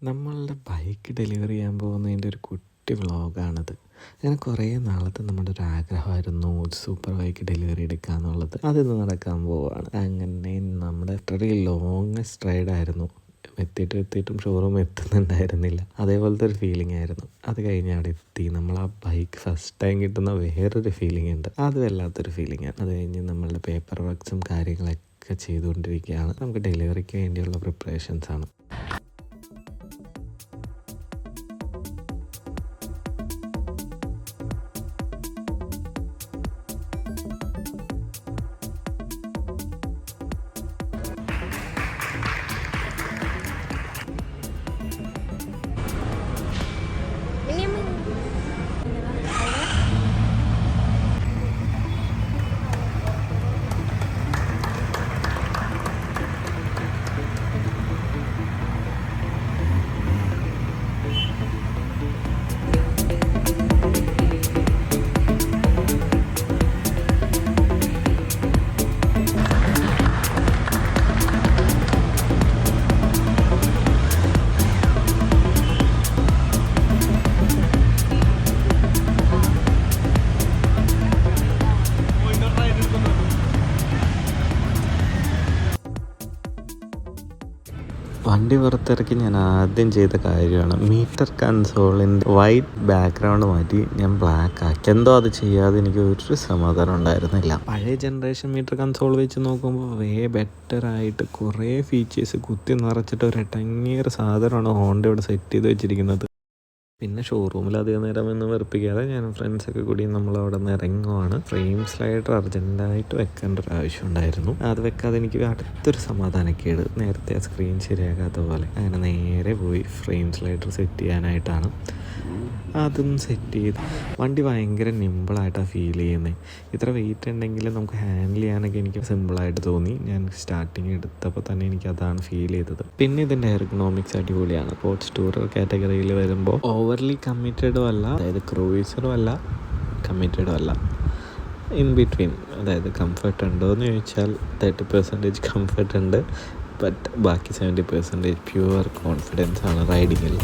നമ്മളുടെ bike delivery ചെയ്യാൻ പോകുന്നതിൻ്റെ ഒരു കുട്ടി വ്ളോഗാണിത്. അങ്ങനെ കുറേ നാളത്തെ നമ്മുടെ ഒരു ആഗ്രഹമായിരുന്നു ഒരു സൂപ്പർ ബൈക്ക് ഡെലിവറി എടുക്കുക എന്നുള്ളത്. അതിന്ന് നടക്കാൻ പോവുകയാണ്. അങ്ങനെ നമ്മുടെ അത്രയും ലോങ്ങസ്റ്റ് റൈഡായിരുന്നു. എത്തിയിട്ടും ഷോറൂം എത്തുന്നുണ്ടായിരുന്നില്ല. അതേപോലത്തെ ഒരു ഫീലിംഗ് ആയിരുന്നു. അത് കഴിഞ്ഞ് അവിടെ എത്തി നമ്മൾ ആ ബൈക്ക് ഫസ്റ്റ് ടൈം കിട്ടുന്ന വേറൊരു ഫീലിംഗ് ഉണ്ട്. അത് വല്ലാത്തൊരു ഫീലിംഗാണ്. അത് കഴിഞ്ഞ് നമ്മളുടെ പേപ്പർ വർക്ക്സും കാര്യങ്ങളൊക്കെ ചെയ്തുകൊണ്ടിരിക്കുകയാണ്. നമുക്ക് ഡെലിവറിക്ക് വേണ്ടിയുള്ള പ്രിപ്പറേഷൻസാണ്. വണ്ടി പുറത്തിറക്കി ഞാൻ ആദ്യം ചെയ്ത കാര്യമാണ് മീറ്റർ കൺസോളിൻ്റെ വൈറ്റ് ബാക്ക്ഗ്രൗണ്ട് മാറ്റി ഞാൻ ബ്ലാക്ക് ആക്കി. എന്തോ അത് ചെയ്യാതെ എനിക്ക് ഒരു സമാധാനം ഉണ്ടായിരുന്നില്ല. പഴയ ജനറേഷൻ മീറ്റർ കൺസോൾ വെച്ച് നോക്കുമ്പോൾ ബെറ്ററായിട്ട് കുറേ ഫീച്ചേഴ്സ് കുത്തി നിറച്ചിട്ട് ഒരു ഇടങ്ങിയൊരു സാധനമാണ് ഹോണ്ട ഇവിടെ സെറ്റ് ചെയ്ത് വെച്ചിരിക്കുന്നത്. പിന്നെ ഷോറൂമിൽ അധികം നേരം എന്ന് വെറുപ്പിക്കാതെ ഞാൻ ഫ്രണ്ട്സൊക്കെ കൂടി നമ്മളവിടെ നിന്ന് ഇറങ്ങുവാണ്. ഫ്രെയിം സ്ലൈഡർ അർജൻറ്റായിട്ട് വെക്കേണ്ട ഒരു ആവശ്യം ഉണ്ടായിരുന്നു. അത് വെക്കാതെ എനിക്ക് അടുത്തൊരു സമാധാനക്കേട്, നേരത്തെ ആ സ്ക്രീൻ ശരിയാക്കാത്ത പോലെ. അങ്ങനെ നേരെ പോയി ഫ്രെയിം സ്ലൈഡർ സെറ്റ് ചെയ്യാനായിട്ടാണ്. അതും സെറ്റ് ചെയ്ത് വണ്ടി ഭയങ്കര നിമ്പിളായിട്ടാണ് ഫീൽ ചെയ്യുന്നത്. ഇത്ര വെയിറ്റ് ഉണ്ടെങ്കിലും നമുക്ക് ഹാൻഡിൽ ചെയ്യാനൊക്കെ എനിക്ക് സിമ്പിളായിട്ട് തോന്നി. ഞാൻ സ്റ്റാർട്ടിങ് എടുത്തപ്പോൾ തന്നെ എനിക്ക് അതാണ് ഫീൽ ചെയ്തത്. പിന്നെ ഇതിൻ്റെ എർഗണോമിക്സ് അടിപൊളിയാണ്. സ്പോർട്സ് ടൂറർ കാറ്റഗറിയിൽ വരുമ്പോൾ ഓവർലി കമ്മിറ്റഡും അല്ല, അതായത് ക്രൂയിസറും അല്ല, കമ്മിറ്റഡും അല്ല, ഇൻ ബിറ്റ്വീൻ. അതായത് കംഫർട്ട് ഉണ്ടോ എന്ന് ചോദിച്ചാൽ 30% കംഫർട്ട് ഉണ്ട്, ബട്ട് ബാക്കി 70% പ്യുവർ കോൺഫിഡൻസ് ആണ് റൈഡിങ്ങിൽ.